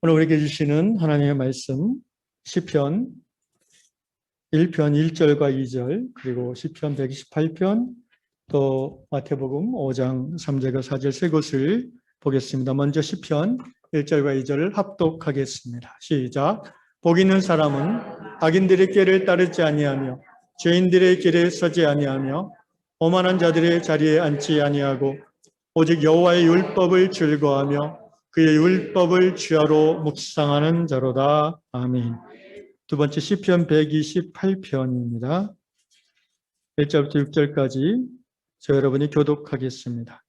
오늘 우리에게 주시는 하나님의 말씀 시편 1편 1절과 2절 그리고 시편 128편 또 마태복음 5장 3절과 4절 세 곳을 보겠습니다. 먼저 시편 1절과 2절을 합독하겠습니다. 시작. 복 있는 사람은 악인들의 길을 따르지 아니하며 죄인들의 길에 서지 아니하며 오만한 자들의 자리에 앉지 아니하고 오직 여호와의 율법을 즐거워하며 그의 율법을 주야로 묵상하는 자로다. 아멘. 두 번째 시편 128편입니다. 1절부터 6절까지 저 여러분이 교독하겠습니다.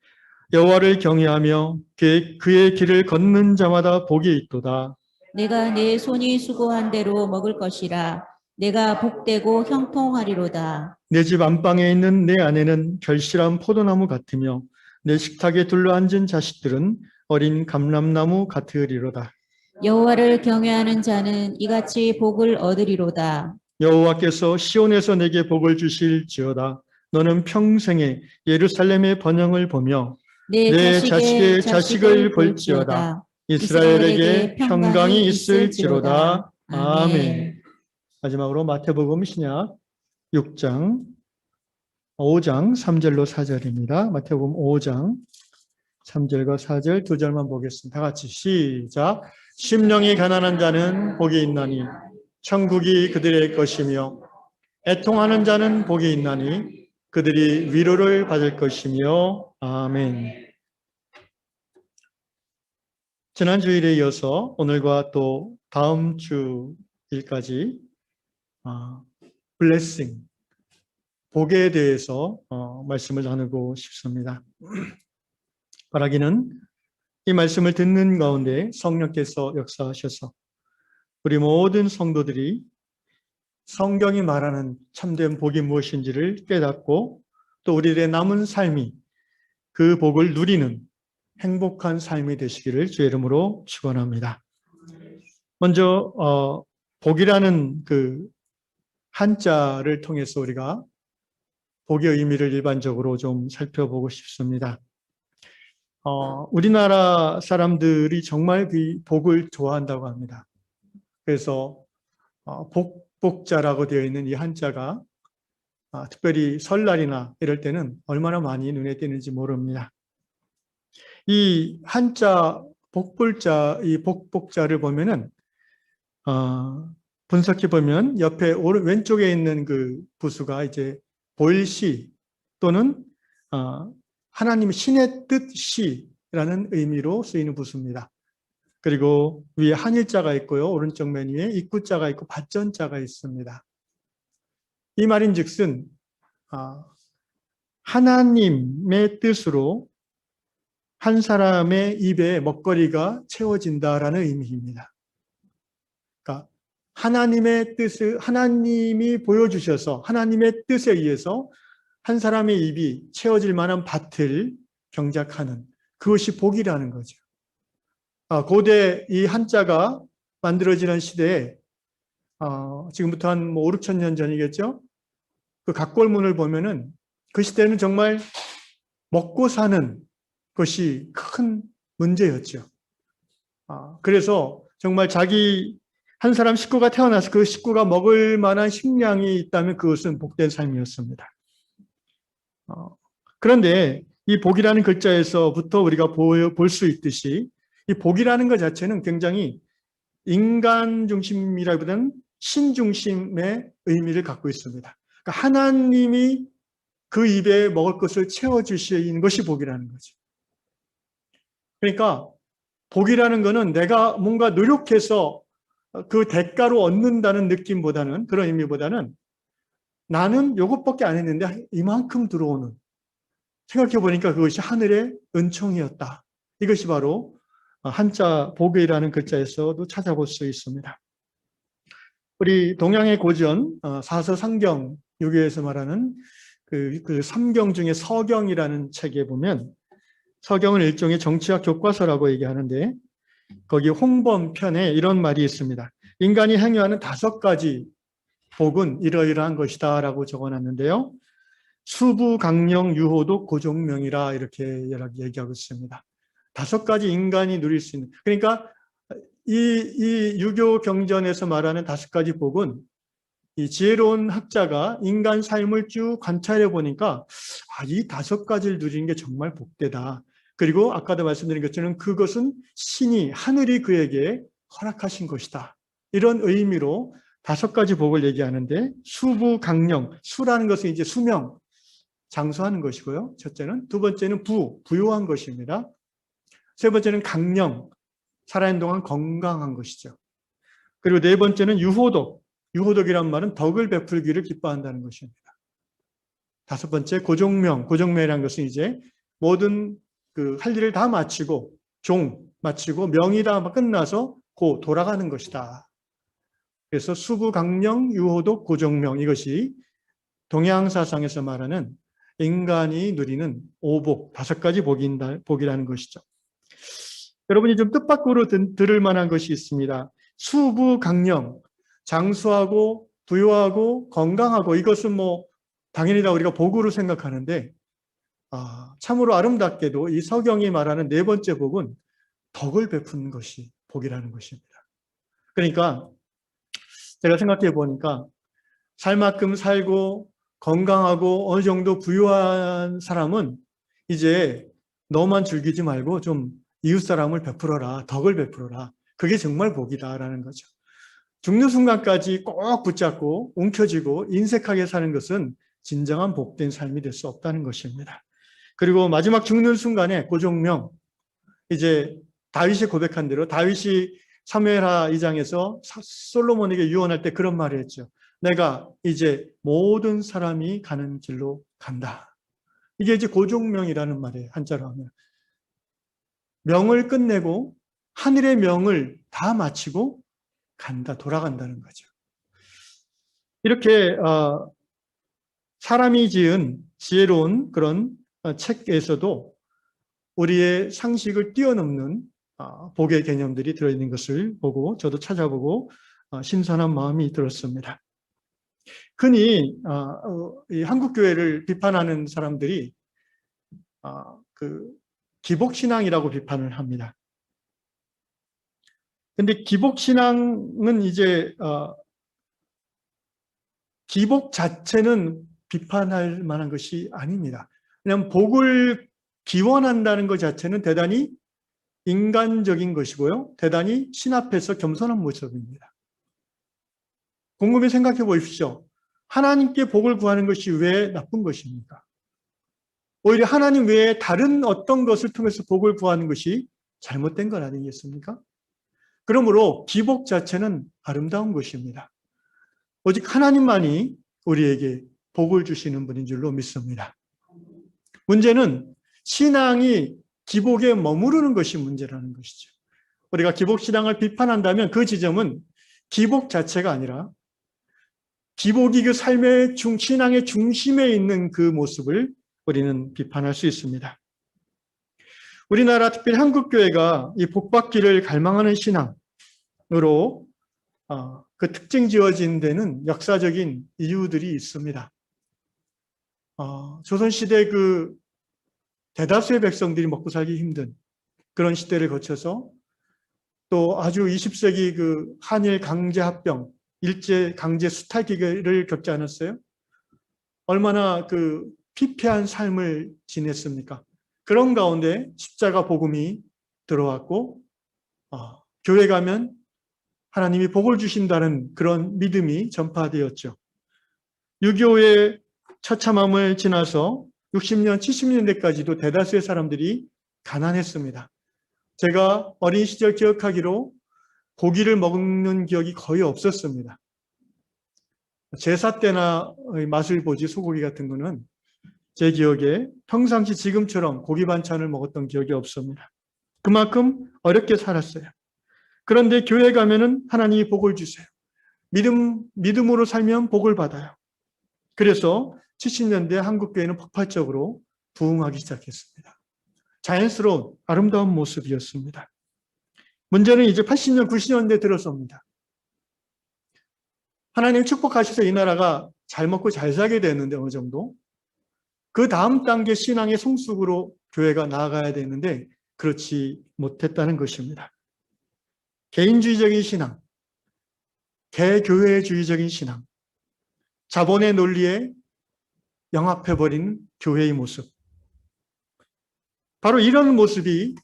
여호와를 경외하며 그의 길을 걷는 자마다 복이 있도다. 내가 내 손이 수고한 대로 먹을 것이라. 내가 복되고 형통하리로다. 내 집 안방에 있는 내 아내는 결실한 포도나무 같으며 내 식탁에 둘러앉은 자식들은 어린 감람나무 같으리로다. 여호와를 경외하는 자는 이같이 복을 얻으리로다. 여호와께서 시온에서 내게 복을 주실지어다. 너는 평생에 예루살렘의 번영을 보며 내 자식의 자식을 볼지어다. 이스라엘에게 평강이 있을지로다. 아멘. 마지막으로 마태복음 신약 6장 5장 3절로 4절입니다. 마태복음 5장 3절과 4절 두 절만 보겠습니다. 다 같이 시작. 심령이 가난한 자는 복이 있나니 천국이 그들의 것이며 애통하는 자는 복이 있나니 그들이 위로를 받을 것이며 아멘. 지난 주일에 이어서 오늘과 또 다음 주일까지 블레싱, 복에 대해서 말씀을 나누고 싶습니다. 바라기는 이 말씀을 듣는 가운데 성령께서 역사하셔서 우리 모든 성도들이 성경이 말하는 참된 복이 무엇인지를 깨닫고 또 우리들의 남은 삶이 그 복을 누리는 행복한 삶이 되시기를 주의 이름으로 축원합니다. 먼저 복이라는 그 한자를 통해서 우리가 복의 의미를 일반적으로 좀 살펴보고 싶습니다. 우리나라 사람들이 정말 그 복을 좋아한다고 합니다. 그래서 복자라고 되어 있는 이 한자가 특별히 설날이나 이럴 때는 얼마나 많이 눈에 띄는지 모릅니다. 이 한자 복불자, 이 복자를 보면은 분석해 보면 옆에 왼쪽에 있는 그 부수가 이제 보일시 또는 하나님의 신의 뜻시라는 의미로 쓰이는 부수입니다. 그리고 위에 한일자가 있고요. 오른쪽 맨 위에 입구자가 있고 받전자가 있습니다. 이 말인즉슨 하나님의 뜻으로 한 사람의 입에 먹거리가 채워진다라는 의미입니다. 그러니까 하나님의 뜻을 하나님이 보여주셔서 하나님의 뜻에 의해서 한 사람의 입이 채워질 만한 밭을 경작하는 그것이 복이라는 거죠. 고대 이 한자가 만들어지는 시대에 지금부터 한 5, 6천 년 전이겠죠. 그 각골문을 보면은 그 시대는 정말 먹고 사는 것이 큰 문제였죠. 그래서 정말 자기 한 사람 식구가 태어나서 그 식구가 먹을 만한 식량이 있다면 그것은 복된 삶이었습니다. 그런데 이 복이라는 글자에서부터 우리가 볼 수 있듯이 이 복이라는 것 자체는 굉장히 인간 중심이라기보다는 신 중심의 의미를 갖고 있습니다. 그러니까 하나님이 그 입에 먹을 것을 채워주시는 것이 복이라는 거죠. 그러니까 복이라는 것은 내가 뭔가 노력해서 그 대가로 얻는다는 느낌보다는 그런 의미보다는 나는 이것밖에 안 했는데 이만큼 들어오는 생각해 보니까 그것이 하늘의 은총이었다. 이것이 바로 한자 복이라는 글자에서도 찾아볼 수 있습니다. 우리 동양의 고전 사서상경 유교에서 말하는 그 삼경 중에 서경이라는 책에 보면 서경은 일종의 정치학 교과서라고 얘기하는데 거기 홍범편에 이런 말이 있습니다. 인간이 행위하는 5가지 복은 이러이러한 것이다 라고 적어놨는데요. 수부, 강령, 유호도, 고종명이라 이렇게 얘기하고 있습니다. 5가지 인간이 누릴 수 있는, 그러니까 이 유교 경전에서 말하는 5가지 복은 이 지혜로운 학자가 인간 삶을 쭉 관찰해 보니까 이 5가지를 누리는 게 정말 복되다. 그리고 아까도 말씀드린 것처럼 그것은 신이 하늘이 그에게 허락하신 것이다. 이런 의미로 5가지 복을 얘기하는데 수부강령, 수라는 것은 이제 수명, 장수하는 것이고요. 첫째는. 두 번째는 부유한 것입니다. 세 번째는 강령, 살아있는 동안 건강한 것이죠. 그리고 네 번째는 유호덕, 유호덕이란 말은 덕을 베풀기를 기뻐한다는 것입니다. 5번째 고종명, 고종명이라는 것은 이제 모든 할 일을 다 마치고 마치고 명이 다 끝나서 돌아가는 것이다. 그래서 수부강령, 유호덕, 고종명 이것이 동양 사상에서 말하는 인간이 누리는 5복, 5가지 복이라는 것이죠. 여러분이 좀 뜻밖으로 들을 만한 것이 있습니다. 수부강령, 장수하고 부유하고 건강하고 이것은 당연히 다 우리가 복으로 생각하는데 참으로 아름답게도 이 서경이 말하는 4번째 복은 덕을 베푸는 것이 복이라는 것입니다. 그러니까 제가 생각해 보니까 살만큼 살고 건강하고 어느 정도 부유한 사람은 이제 너만 즐기지 말고 좀 이웃 사람을 베풀어라, 덕을 베풀어라. 그게 정말 복이다라는 거죠. 죽는 순간까지 꼭 붙잡고 움켜쥐고 인색하게 사는 것은 진정한 복된 삶이 될 수 없다는 것입니다. 그리고 마지막 죽는 순간에 고종명, 이제 다윗이 고백한 대로 다윗이 사무엘하 2장에서 솔로몬에게 유언할 때 그런 말을 했죠. 내가 이제 모든 사람이 가는 길로 간다. 이게 이제 고종명이라는 말이에요. 한자로 하면. 명을 끝내고 하늘의 명을 다 마치고 돌아간다는 거죠. 이렇게 사람이 지은 지혜로운 그런 책에서도 우리의 상식을 뛰어넘는 복의 개념들이 들어있는 것을 보고 저도 찾아보고 신선한 마음이 들었습니다. 흔히 이 한국교회를 비판하는 사람들이 기복신앙이라고 비판을 합니다. 근데 기복신앙은 이제 기복 자체는 비판할 만한 것이 아닙니다. 왜냐하면 복을 기원한다는 것 자체는 대단히 인간적인 것이고요. 대단히 신 앞에서 겸손한 모습입니다. 곰곰이 생각해 보십시오. 하나님께 복을 구하는 것이 왜 나쁜 것입니까? 오히려 하나님 외에 다른 어떤 것을 통해서 복을 구하는 것이 잘못된 것 아니겠습니까? 그러므로 기복 자체는 아름다운 것입니다. 오직 하나님만이 우리에게 복을 주시는 분인 줄로 믿습니다. 문제는 신앙이 기복에 머무르는 것이 문제라는 것이죠. 우리가 기복신앙을 비판한다면 그 지점은 기복 자체가 아니라 기복이 그 삶의 신앙의 중심에 있는 그 모습을 우리는 비판할 수 있습니다. 우리나라 특별히 한국교회가 이 복받기를 갈망하는 신앙으로 그 특징 지어진 데는 역사적인 이유들이 있습니다. 조선시대 그 대다수의 백성들이 먹고 살기 힘든 그런 시대를 거쳐서 또 아주 20세기 그 한일 강제 합병, 일제 강제 수탈 기계를 겪지 않았어요? 얼마나 그 피폐한 삶을 지냈습니까? 그런 가운데 십자가 복음이 들어왔고 교회 가면 하나님이 복을 주신다는 그런 믿음이 전파되었죠. 6.25의 처참함을 지나서 60년, 70년대까지도 대다수의 사람들이 가난했습니다. 제가 어린 시절 기억하기로 고기를 먹는 기억이 거의 없었습니다. 제사 때나 맛을 보지 소고기 같은 거는 제 기억에 평상시 지금처럼 고기 반찬을 먹었던 기억이 없습니다. 그만큼 어렵게 살았어요. 그런데 교회 가면은 하나님이 복을 주세요. 믿음으로 살면 복을 받아요. 그래서 70년대 한국교회는 폭발적으로 부흥하기 시작했습니다. 자연스러운 아름다운 모습이었습니다. 문제는 이제 80년, 90년대 들어서입니다. 하나님 축복하셔서 이 나라가 잘 먹고 잘 살게 됐는데 어느 정도 그 다음 단계 신앙의 성숙으로 교회가 나아가야 되는데 그렇지 못했다는 것입니다. 개인주의적인 신앙, 개교회주의적인 신앙, 자본의 논리에 영합해버린 교회의 모습. 바로 이런 모습이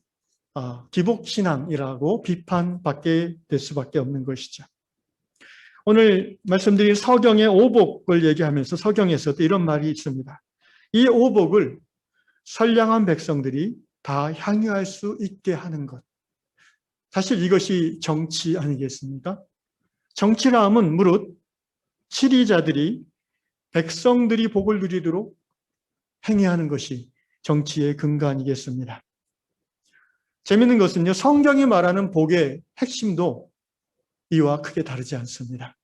기복신앙이라고 비판받게 될 수밖에 없는 것이죠. 오늘 말씀드린 서경의 오복을 얘기하면서 서경에서도 이런 말이 있습니다. 이 오복을 선량한 백성들이 다 향유할 수 있게 하는 것. 사실 이것이 정치 아니겠습니까? 정치라 함은 무릇 치리자들이 백성들이 복을 누리도록 행해하는 것이 정치의 근거 아니겠습니다. 재미있는 것은요, 성경이 말하는 복의 핵심도 이와 크게 다르지 않습니다.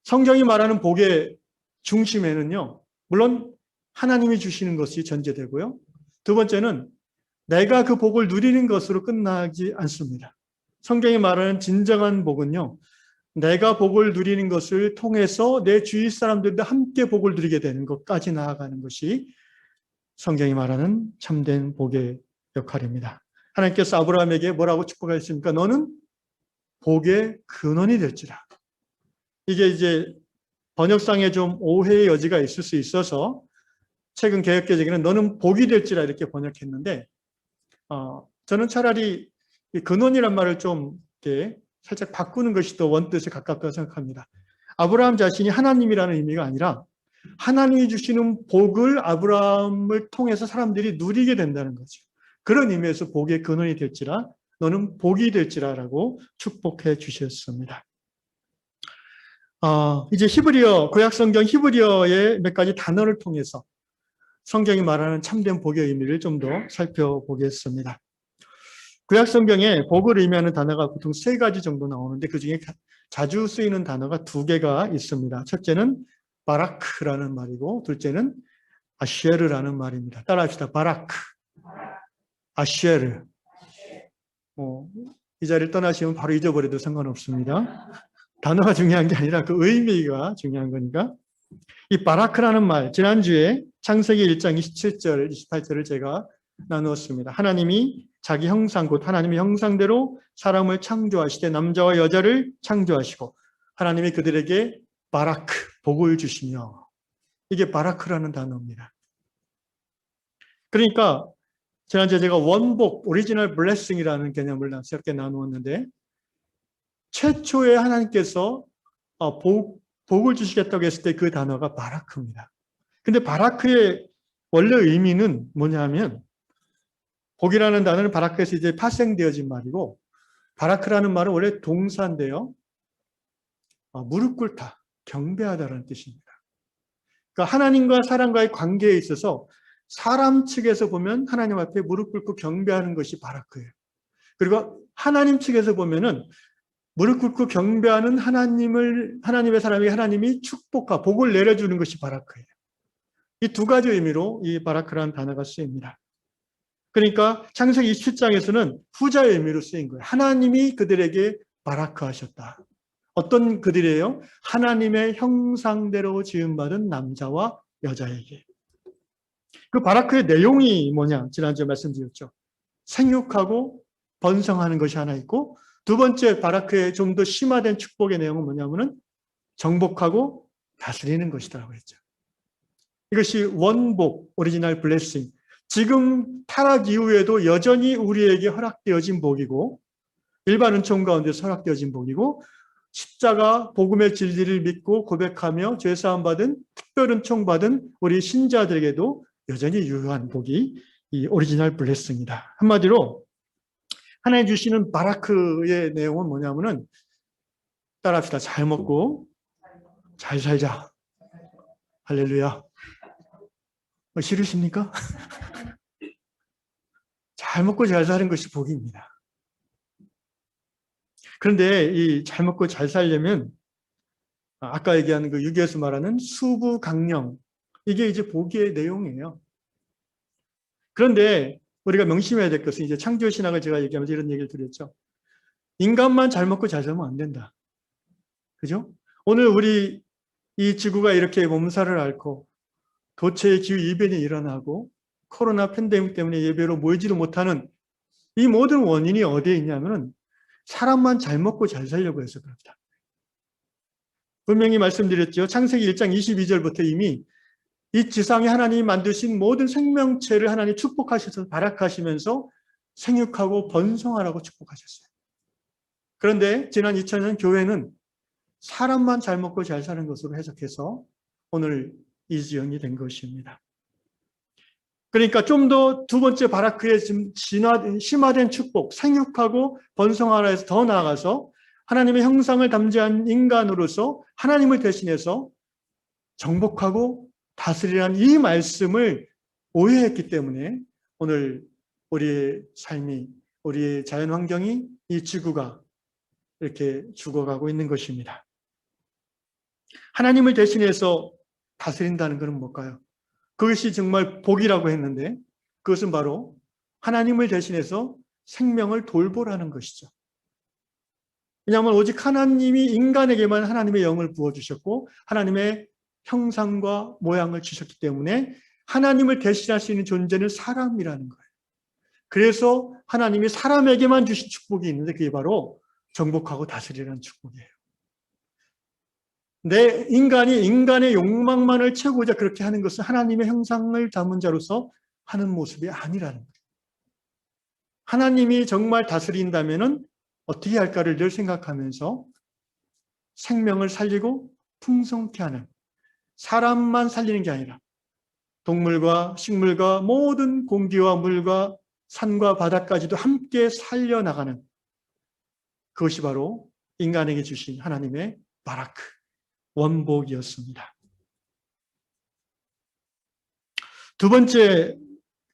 성경이 말하는 복의 중심에는요, 물론 하나님이 주시는 것이 전제되고요. 두 번째는 내가 그 복을 누리는 것으로 끝나지 않습니다. 성경이 말하는 진정한 복은요, 내가 복을 누리는 것을 통해서 내 주위 사람들과 함께 복을 누리게 되는 것까지 나아가는 것이 성경이 말하는 참된 복의 역할입니다. 하나님께서 아브라함에게 뭐라고 축복하셨습니까? 너는 복의 근원이 될지라. 이게 이제 번역상에 좀 오해의 여지가 있을 수 있어서 최근 개역개정에는 너는 복이 될지라 이렇게 번역했는데, 저는 차라리 이 근원이란 말을 좀 이렇게 살짝 바꾸는 것이 더 원뜻에 가깝다고 생각합니다. 아브라함 자신이 하나님이라는 의미가 아니라 하나님이 주시는 복을 아브라함을 통해서 사람들이 누리게 된다는 거죠. 그런 의미에서 복의 근원이 될지라, 너는 복이 될지라라고 축복해 주셨습니다. 이제 히브리어, 구약성경 히브리어의 몇 가지 단어를 통해서 성경이 말하는 참된 복의 의미를 좀 더 살펴보겠습니다. 구약성경에 복을 의미하는 단어가 보통 3가지 정도 나오는데 그중에 자주 쓰이는 단어가 2개가 있습니다. 첫째는 바라크라는 말이고 둘째는 아쉐르라는 말입니다. 따라합시다. 바라크, 아쉐르. 이 자리를 떠나시면 바로 잊어버려도 상관없습니다. 단어가 중요한 게 아니라 그 의미가 중요한 거니까. 이 바라크라는 말, 지난주에 창세기 1장 27절, 28절을 제가 나누었습니다. 하나님이 자기 형상, 곧 하나님의 형상대로 사람을 창조하시되 남자와 여자를 창조하시고 하나님이 그들에게 바라크, 복을 주시며, 이게 바라크라는 단어입니다. 그러니까 지난주에 제가 원복, 오리지널 블레싱이라는 개념을 새롭게 나누었는데, 최초에 하나님께서 복을 주시겠다고 했을 때 그 단어가 바라크입니다. 근데 바라크의 원래 의미는 뭐냐면, 복이라는 단어는 바라크에서 이제 파생되어진 말이고, 바라크라는 말은 원래 동사인데요. 무릎 꿇다, 경배하다라는 뜻입니다. 그러니까 하나님과 사람과의 관계에 있어서 사람 측에서 보면 하나님 앞에 무릎 꿇고 경배하는 것이 바라크예요. 그리고 하나님 측에서 보면은 무릎 꿇고 경배하는 하나님의 사람에게 하나님이 축복과 복을 내려주는 것이 바라크예요. 이 2가지 의미로 이 바라크라는 단어가 쓰입니다. 그러니까 창세기 27장에서는 후자의 의미로 쓰인 거예요. 하나님이 그들에게 바라크하셨다. 어떤 그들이에요? 하나님의 형상대로 지음받은 남자와 여자에게. 그 바라크의 내용이 뭐냐? 지난주에 말씀드렸죠. 생육하고 번성하는 것이 하나 있고, 두 번째 바라크의 좀 더 심화된 축복의 내용은 뭐냐면은 정복하고 다스리는 것이라고 했죠. 이것이 원복, 오리지널 블레싱. 지금 타락 이후에도 여전히 우리에게 허락되어진 복이고, 일반 은총 가운데서 허락되어진 복이고, 십자가 복음의 진리를 믿고 고백하며 죄사함 받은 특별 은총 받은 우리 신자들에게도 여전히 유효한 복이 이 오리지널 블레싱이다. 한마디로 하나님 주시는 바라크의 내용은 뭐냐면은, 따라합시다. 잘 먹고 잘 살자. 할렐루야. 싫으십니까? 잘 먹고 잘 사는 것이 복입니다. 그런데 이 잘 먹고 잘 살려면 아까 얘기하는 그 유교에서 말하는 수부강령, 이게 이제 복의 내용이에요. 그런데 우리가 명심해야 될 것은, 이제 창조 신학을 제가 얘기하면서 이런 얘기를 드렸죠. 인간만 잘 먹고 잘 살면 안 된다. 그죠? 오늘 우리 이 지구가 이렇게 몸살을 앓고 도처의 기후이변이 일어나고 코로나 팬데믹 때문에 예배로 모이지도 못하는 이 모든 원인이 어디에 있냐면은 사람만 잘 먹고 잘 살려고 해서 그렇다. 분명히 말씀드렸죠. 창세기 1장 22절부터 이미 이 지상에 하나님이 만드신 모든 생명체를 하나님 축복하셔서 발악하시면서 생육하고 번성하라고 축복하셨어요. 그런데 지난 2000년 교회는 사람만 잘 먹고 잘 사는 것으로 해석해서 오늘 이 지형이 된 것입니다. 그러니까 좀 더 두 번째 바라크의 심화된 축복, 생육하고 번성하라 해서 더 나아가서 하나님의 형상을 담지한 인간으로서 하나님을 대신해서 정복하고 다스리라는 이 말씀을 오해했기 때문에 오늘 우리의 삶이, 우리의 자연 환경이, 이 지구가 이렇게 죽어가고 있는 것입니다. 하나님을 대신해서 다스린다는 것은 뭘까요? 그것이 정말 복이라고 했는데 그것은 바로 하나님을 대신해서 생명을 돌보라는 것이죠. 왜냐하면 오직 하나님이 인간에게만 하나님의 영을 부어주셨고 하나님의 형상과 모양을 주셨기 때문에 하나님을 대신할 수 있는 존재는 사람이라는 거예요. 그래서 하나님이 사람에게만 주신 축복이 있는데 그게 바로 정복하고 다스리라는 축복이에요. 내 인간이 인간의 욕망만을 채우고자 그렇게 하는 것은 하나님의 형상을 담은 자로서 하는 모습이 아니라는 거예요. 하나님이 정말 다스린다면은 어떻게 할까를 늘 생각하면서 생명을 살리고 풍성케 하는, 사람만 살리는 게 아니라 동물과 식물과 모든 공기와 물과 산과 바다까지도 함께 살려나가는, 그것이 바로 인간에게 주신 하나님의 바라크, 원복이었습니다. 두 번째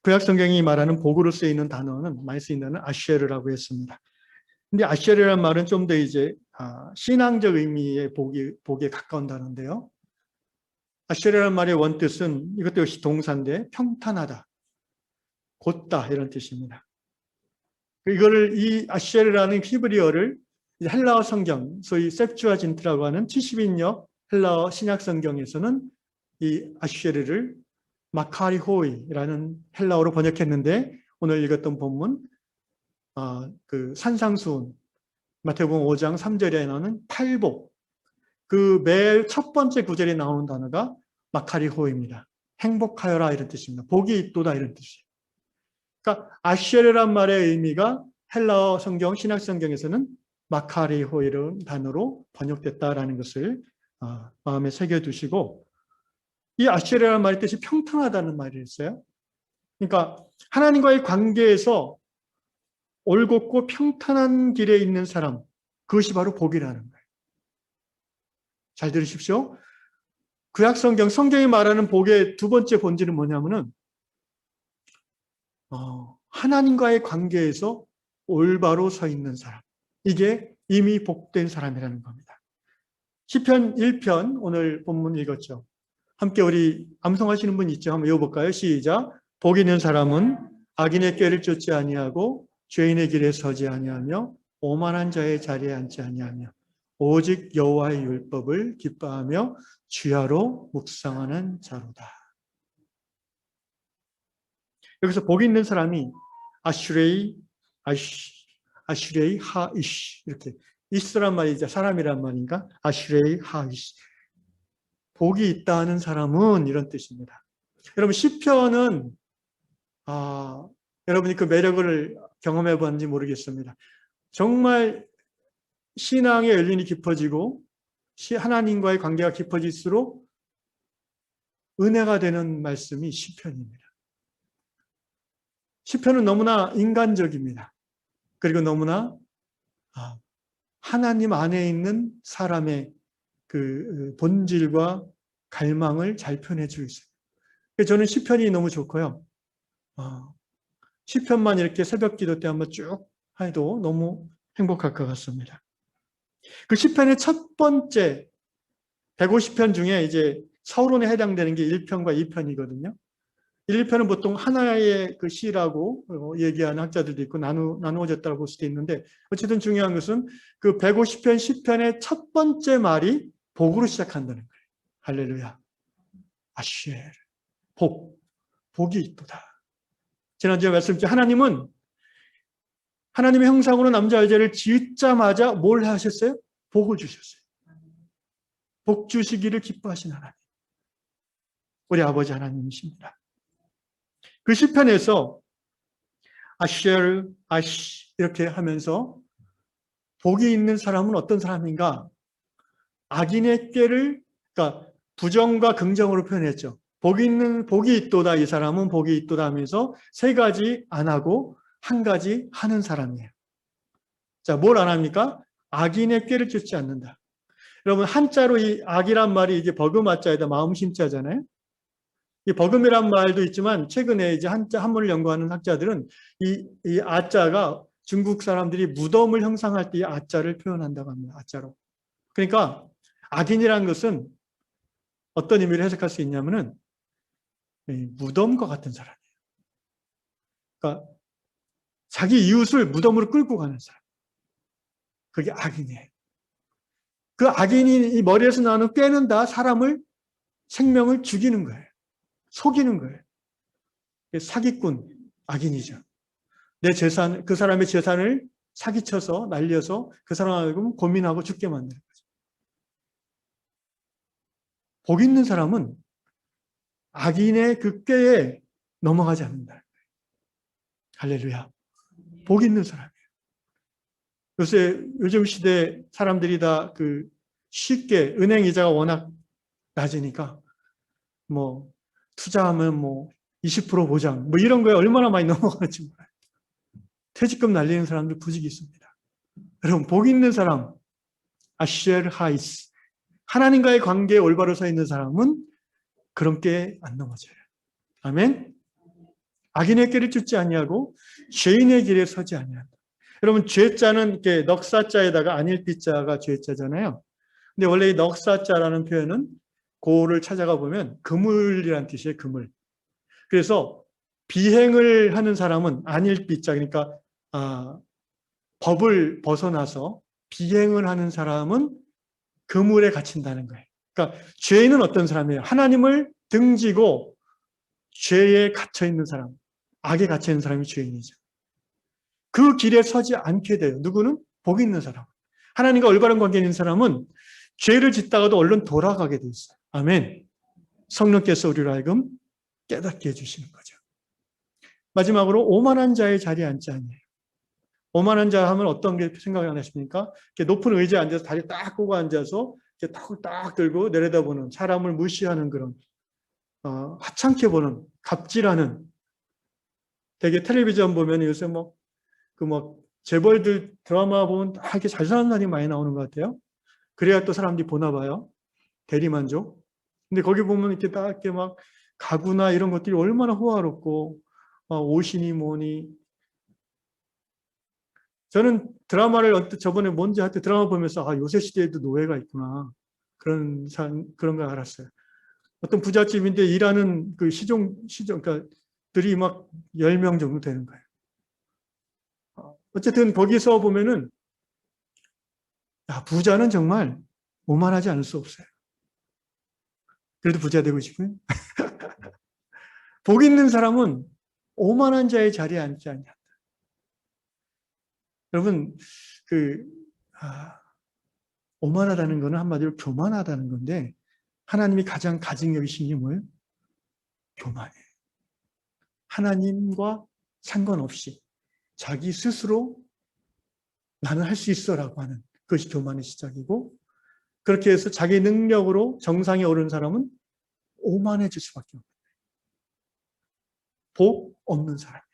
구약성경이 말하는 복으로 쓰이는 단어는, 많이 쓰이는 단어는 아쉐르라고 했습니다. 근데 아쉐르라는 말은 좀 더 이제 신앙적 의미의 복에 가까운 단어인데요. 아쉐르라는 말의 원뜻은 이것도 역시 동사인데 평탄하다, 곧다 이런 뜻입니다. 이거를 이 아쉐르라는 히브리어를 헬라어 성경, 소위 셉주아진트라고 하는 70인역 헬라어 신약 성경에서는 이 아쉐르를 마카리호이라는 헬라어로 번역했는데 오늘 읽었던 본문 그 산상수훈 마태복음 5장 3절에 나오는 팔복, 그 매일 첫 번째 구절에 나오는 단어가 마카리호입니다. 행복하여라 이런 뜻입니다. 복이 있도다 이런 뜻이에요. 그러니까 아쉐르란 말의 의미가 헬라어 성경, 신약 성경에서는 마카리호이라는 단어로 번역됐다라는 것을 마음에 새겨두시고, 이 아쉐르라는 말의 뜻이 평탄하다는 말이 있어요. 그러니까 하나님과의 관계에서 올곧고 평탄한 길에 있는 사람, 그것이 바로 복이라는 거예요. 잘 들으십시오. 구약성경, 성경이 말하는 복의 두 번째 본질은 뭐냐면은 하나님과의 관계에서 올바로 서 있는 사람, 이게 이미 복된 사람이라는 겁니다. 시편 1편 오늘 본문 읽었죠. 함께 우리 암송하시는 분 있죠? 한번 읽어볼까요? 시작. 복 있는 사람은 악인의 꾀를 쫓지 아니하고 죄인의 길에 서지 아니하며 오만한 자의 자리에 앉지 아니하며 오직 여호와의 율법을 기뻐하며 주야로 묵상하는 자로다. 여기서 복 있는 사람이 아슈레이 하이시, 이렇게 이스란 말이죠. 사람이란 말인가? 아슈레이 하이시, 복이 있다는 사람은, 이런 뜻입니다. 여러분 시편은 여러분이 그 매력을 경험해 봤는지 모르겠습니다. 정말 신앙의 연륜이 깊어지고 하나님과의 관계가 깊어질수록 은혜가 되는 말씀이 시편입니다. 시편은 너무나 인간적입니다. 그리고 너무나 하나님 안에 있는 사람의 그 본질과 갈망을 잘 표현해주고 있어요. 저는 시편이 너무 좋고요. 시편만 이렇게 새벽 기도 때 한번 쭉 해도 너무 행복할 것 같습니다. 그 시편의 첫 번째 150편 중에 이제 서론에 해당되는 게 1편과 2편이거든요. 1편은 보통 하나의 그 시라고 얘기하는 학자들도 있고 나누어졌다고 볼 수도 있는데, 어쨌든 중요한 것은 그 150편, 10편의 첫 번째 말이 복으로 시작한다는 거예요. 할렐루야. 아쉐르. 복이 있도다. 지난주에 말씀드린 하나님은 하나님의 형상으로 남자 여자를 짓자마자 뭘 하셨어요? 복을 주셨어요. 복 주시기를 기뻐하신 하나님. 우리 아버지 하나님이십니다. 그 시편에서 아쉐르 아시 이렇게 하면서 복이 있는 사람은 어떤 사람인가? 악인의 꾀를, 그러니까 부정과 긍정으로 표현했죠. 복이 있도다, 이 사람은 복이 있도다 하면서 세 가지 안 하고 한 가지 하는 사람이에요. 자, 뭘 안 합니까? 악인의 꾀를 쫓지 않는다. 여러분, 한자로 이 악이란 말이 이제 버금아자에다 마음심자잖아요. 이 버금이란 말도 있지만 최근에 이제 한문을 연구하는 학자들은 이 아자가 중국 사람들이 무덤을 형상할 때 이 아자를 표현한다고 합니다. 아자로. 그러니까 악인이라는 것은 어떤 의미를 해석할 수 있냐면은 무덤과 같은 사람이에요. 그러니까 자기 이웃을 무덤으로 끌고 가는 사람. 그게 악인이에요. 그 악인이 이 머리에서 나는 꾀는 다 사람을, 생명을 죽이는 거예요. 속이는 거예요. 사기꾼, 악인이죠. 내 재산, 그 사람의 재산을 사기쳐서 날려서 그 사람을 고민하고 죽게 만드는 거죠. 복 있는 사람은 악인의 그 꾀에 넘어가지 않는다. 할렐루야. 복 있는 사람이에요. 요즘 시대 사람들이 다 쉽게 은행 이자가 워낙 낮으니까 투자하면 20% 보장 이런 거에 얼마나 많이 넘어가는지 몰라요. 퇴직금 날리는 사람들 부직이 있습니다. 여러분, 복 있는 사람, 아시엘 하이스, 하나님과의 관계에 올바로 서 있는 사람은 그런 게 안 넘어져요. 아멘. 악인의 길을 쫓지 아니하고 죄인의 길에 서지 아니한다. 여러분, 죄자는 이렇게 넉사자에다가 안일비자가 죄자잖아요. 근데 원래 이 넉사자라는 표현은 고를 찾아가 보면 그물이란 뜻이에요. 그물. 그래서 비행을 하는 사람은 안일비자, 그러니까 법을 벗어나서 비행을 하는 사람은 그물에 갇힌다는 거예요. 그러니까 죄인은 어떤 사람이에요? 하나님을 등지고 죄에 갇혀 있는 사람, 악에 갇혀 있는 사람이 죄인이죠. 그 길에 서지 않게 돼요. 누구는? 복 있는 사람. 하나님과 올바른 관계 있는 사람은 죄를 짓다가도 얼른 돌아가게 돼 있어요. 아멘. 성령께서 우리를 하여금 깨닫게 해주시는 거죠. 마지막으로 오만한 자의 자리에 앉지 아니에요. 오만한 자 하면 어떤 게 생각이 나십니까? 높은 의자에 앉아서 다리 딱 꼬고 앉아서 턱을 딱 들고 내려다보는, 사람을 무시하는 그런 하찮게 보는, 갑질하는. 되게 텔레비전 보면 요새 재벌들 드라마 보면 다 이렇게 잘 사는 날이 많이 나오는 것 같아요. 그래야 또 사람들이 보나 봐요. 대리만족. 근데 거기 보면 이렇게 딱 이렇게 가구나 이런 것들이 얼마나 호화롭고 옷이니 뭐니. 저는 드라마를 저번에 뭔지 하여튼 드라마 보면서 요새 시대에도 노예가 있구나. 그런 걸 알았어요. 어떤 부잣집인데 일하는 그 그러니까 들이 10명 정도 되는 거예요. 어쨌든 거기서 보면은 부자는 정말 오만하지 않을 수 없어요. 그래도 부자 되고 싶어요. 복 있는 사람은 오만한 자의 자리에 앉지 않냐. 여러분, 오만하다는 것은 한마디로 교만하다는 건데, 하나님이 가장 가증 여기신 게 뭐예요? 교만이에요. 하나님과 상관없이 자기 스스로 나는 할 수 있어라고 하는 그것이 교만의 시작이고, 그렇게 해서 자기 능력으로 정상에 오른 사람은 오만해질 수밖에 없어요. 복 없는 사람이에요.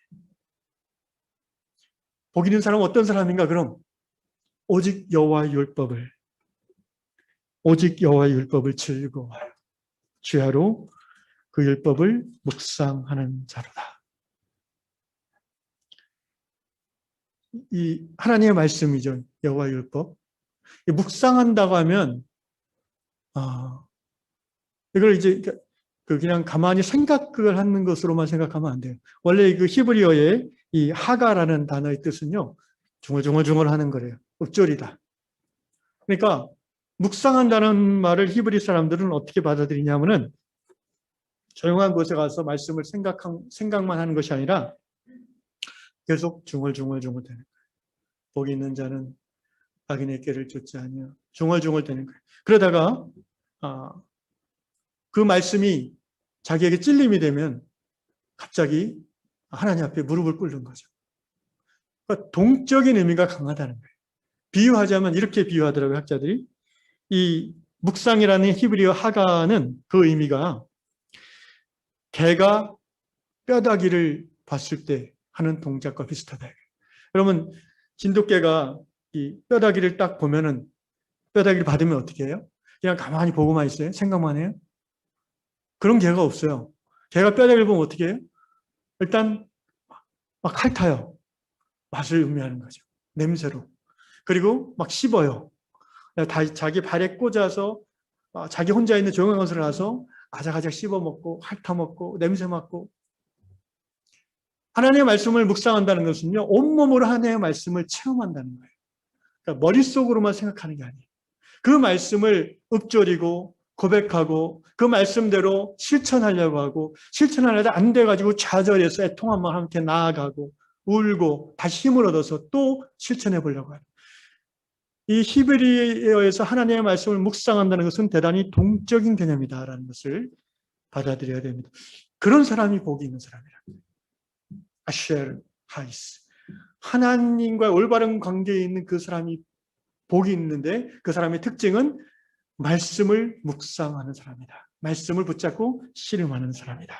복 있는 사람은 어떤 사람인가? 그럼 오직 여호와의 율법을 즐거워하여 주야로 그 율법을 묵상하는 자로다. 이 하나님의 말씀이죠. 여호와의 율법. 묵상한다고 하면 이걸 이제 그냥 가만히 생각을 하는 것으로만 생각하면 안 돼요. 원래 그 히브리어의 이 하가라는 단어의 뜻은요, 중얼중얼 하는 거래요. 읊조리다. 그러니까 묵상한다는 말을 히브리 사람들은 어떻게 받아들이냐면은 조용한 곳에 가서 말씀을 생각만 하는 것이 아니라 계속 중얼중얼 되는 거예요. 복이 있는 자는 악인의 꾀를 쫓지 아니하며 중얼중얼 대는 거예요. 그러다가 그 말씀이 자기에게 찔림이 되면 갑자기 하나님 앞에 무릎을 꿇는 거죠. 그러니까 동적인 의미가 강하다는 거예요. 비유하자면 이렇게 비유하더라고요, 학자들이. 이 묵상이라는 히브리어 하가는 그 의미가 개가 뼈다귀를 봤을 때 하는 동작과 비슷하다. 그러면 진돗개가 이 뼈다귀를 딱 보면은 뼈다귀를 받으면 어떻게 해요? 그냥 가만히 보고만 있어요? 생각만 해요? 그런 개가 없어요. 개가 뼈다귀를 보면 어떻게 해요? 일단 막 핥아요. 맛을 의미하는 거죠. 냄새로. 그리고 막 씹어요. 자기 발에 꽂아서 자기 혼자 있는 조용한 곳을 가서 아작아작 씹어먹고 핥아먹고 냄새 맡고. 하나님의 말씀을 묵상한다는 것은요, 온몸으로 하나님의 말씀을 체험한다는 거예요. 그러니까 머릿속으로만 생각하는 게 아니에요. 그 말씀을 읊조리고 고백하고 그 말씀대로 실천하려고 하고 실천하려다 안 돼가지고 좌절해서 애통함과 함께 나아가고 울고 다시 힘을 얻어서 또 실천해 보려고 해요. 이 히브리어에서 하나님의 말씀을 묵상한다는 것은 대단히 동적인 개념이다라는 것을 받아들여야 됩니다. 그런 사람이 복이 있는 사람이라. 아쉘 하이스. 하나님과 올바른 관계에 있는 그 사람이 복이 있는데 그 사람의 특징은 말씀을 묵상하는 사람이다. 말씀을 붙잡고 씨름하는 사람이다.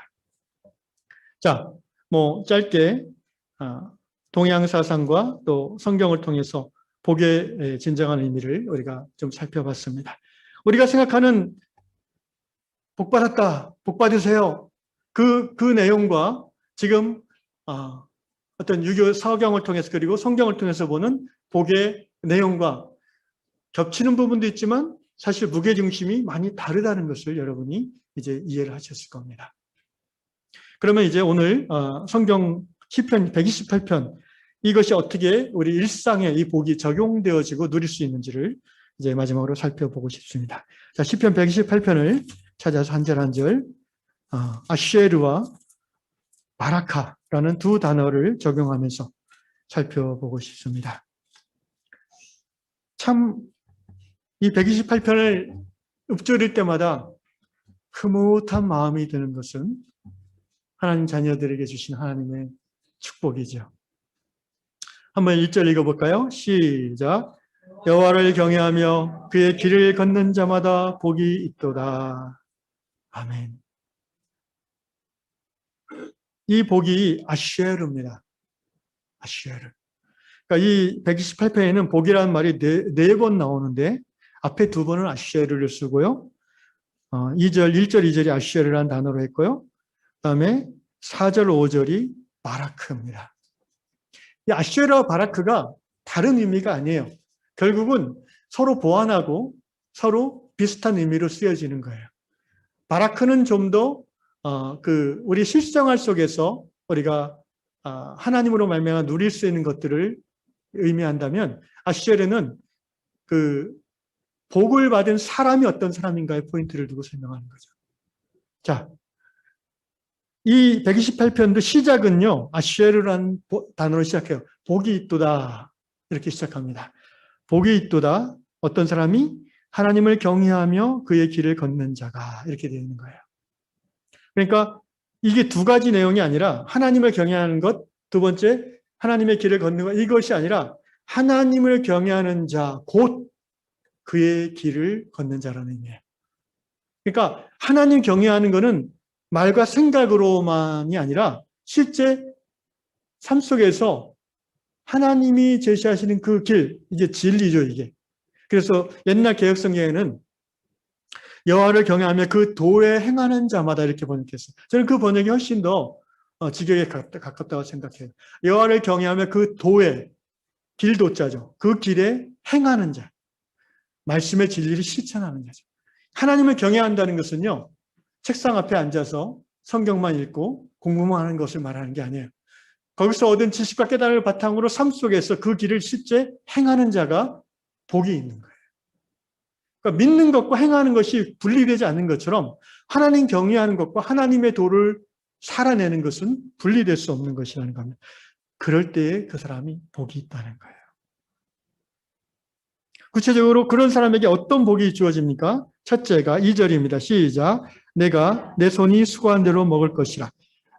자, 짧게 동양 사상과 또 성경을 통해서 복의 진정한 의미를 우리가 좀 살펴봤습니다. 우리가 생각하는 복 받았다, 복 받으세요. 그 내용과 지금 어떤 유교 서경을 통해서 그리고 성경을 통해서 보는 복의 내용과 겹치는 부분도 있지만 사실 무게중심이 많이 다르다는 것을 여러분이 이제 이해를 하셨을 겁니다. 그러면 이제 오늘 성경 시편 128편 이것이 어떻게 우리 일상에 이 복이 적용되어지고 누릴 수 있는지를 이제 마지막으로 살펴보고 싶습니다. 자, 시편 128편을 찾아서 한 절 한 절 아쉐르와 바라카라는 두 단어를 적용하면서 살펴보고 싶습니다. 참 이 128편을 읊조릴 때마다 흐뭇한 마음이 드는 것은 하나님 자녀들에게 주신 하나님의 축복이죠. 한번 1절 읽어볼까요? 시작. 여호와를 경외하며 그의 길을 걷는 자마다 복이 있도다. 아멘. 이 복이 아쉐르입니다. 아쉐르. 그러니까 이 128편에는 복이라는 말이 네 번 나오는데 앞에 두 번은 아쉐르를 쓰고요. 1절, 2절이 아쉐르라는 단어로 했고요. 그 다음에 4절, 5절이 바라크입니다. 이 아쉐르와 바라크가 다른 의미가 아니에요. 결국은 서로 보완하고 서로 비슷한 의미로 쓰여지는 거예요. 바라크는 좀 더 우리 실생활 속에서 우리가 하나님으로 말미암아 누릴 수 있는 것들을 의미한다면 아쉐르는 복을 받은 사람이 어떤 사람인가에 포인트를 두고 설명하는 거죠. 자, 이 128편도 시작은요, 아쉐르라는 단어로 시작해요. 복이 있도다. 이렇게 시작합니다. 복이 있도다. 어떤 사람이 하나님을 경외하며 그의 길을 걷는 자가 이렇게 되어 있는 거예요. 그러니까 이게 두 가지 내용이 아니라 하나님을 경외하는 것, 두 번째 하나님의 길을 걷는 것, 이것이 아니라 하나님을 경외하는 자, 곧 그의 길을 걷는 자라는 의미예요. 그러니까 하나님 경외하는 것은 말과 생각으로만이 아니라 실제 삶 속에서 하나님이 제시하시는 그 길, 이게 진리죠, 이게. 그래서 옛날 개혁성경에는 여호와를 경외하며 그 도에 행하는 자마다 이렇게 번역했어요. 저는 그 번역이 훨씬 더 직역에 가깝다고 생각해요. 여호와를 경외하며 그 도에, 길도자죠. 그 길에 행하는 자. 말씀의 진리를 실천하는 자죠. 하나님을 경외한다는 것은요, 책상 앞에 앉아서 성경만 읽고 공부만 하는 것을 말하는 게 아니에요. 거기서 얻은 지식과 깨달음을 바탕으로 삶 속에서 그 길을 실제 행하는 자가 복이 있는 거예요. 그러니까 믿는 것과 행하는 것이 분리되지 않는 것처럼 하나님 경외하는 것과 하나님의 도를 살아내는 것은 분리될 수 없는 것이라는 겁니다. 그럴 때에 그 사람이 복이 있다는 거예요. 구체적으로 그런 사람에게 어떤 복이 주어집니까? 첫째가 2절입니다. 시작. 내가 내 손이 수고한 대로 먹을 것이라.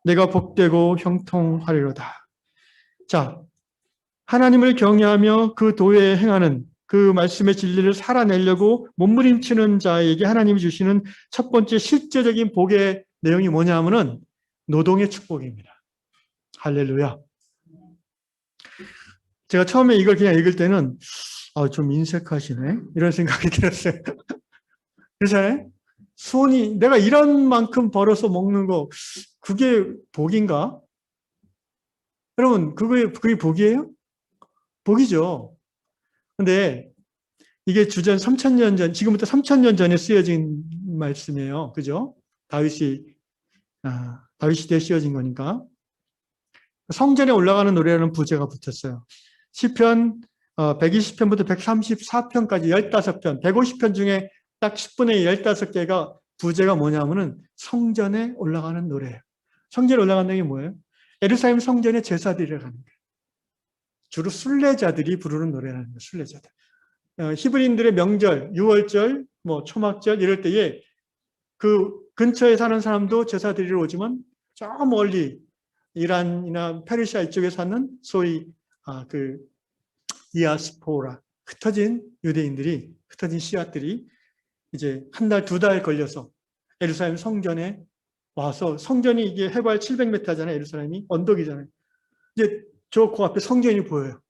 내가 복되고 형통하리로다. 자, 하나님을 경외하며 그 도에 행하는 그 말씀의 진리를 살아내려고 몸부림치는 자에게 하나님이 주시는 첫 번째 실제적인 복의 내용이 뭐냐 하면은 노동의 축복입니다. 할렐루야. 제가 처음에 이걸 그냥 읽을 때는 좀 인색하시네 이런 생각이 들었어요. 그렇잖아요? 손이 내가 일한 만큼 벌어서 먹는 거 그게 복인가? 여러분 그게 복이에요? 복이죠. 근데 이게 주전 3,000년 전, 지금부터 3,000년 전에 쓰여진 말씀이에요. 그죠? 다윗 시대에 쓰여진 거니까. 성전에 올라가는 노래라는 부제가 붙었어요. 시편 120편부터 134편까지 15편, 150편 중에 딱 10분의 15개가 부제가 뭐냐면은 성전에 올라가는 노래예요. 성전에 올라가는 게 뭐예요? 예루살렘 성전의 제사드리러 가는 거예요. 주로 순례자들이 부르는 노래라는 거예요. 순례자들. 히브리인들의 명절, 유월절, 초막절 이럴 때에 그 근처에 사는 사람도 제사 드리러 오지만 저 멀리 이란이나 페르시아 이쪽에 사는 소위 그 디아스포라 흩어진 유대인들이 흩어진 씨앗들이 이제 한 달, 두 달 걸려서 예루살렘 성전에 와서 성전이 이게 해발 700m잖아요. 예루살렘이 언덕이잖아요. 이제 저 그 앞에 성전이 보여요.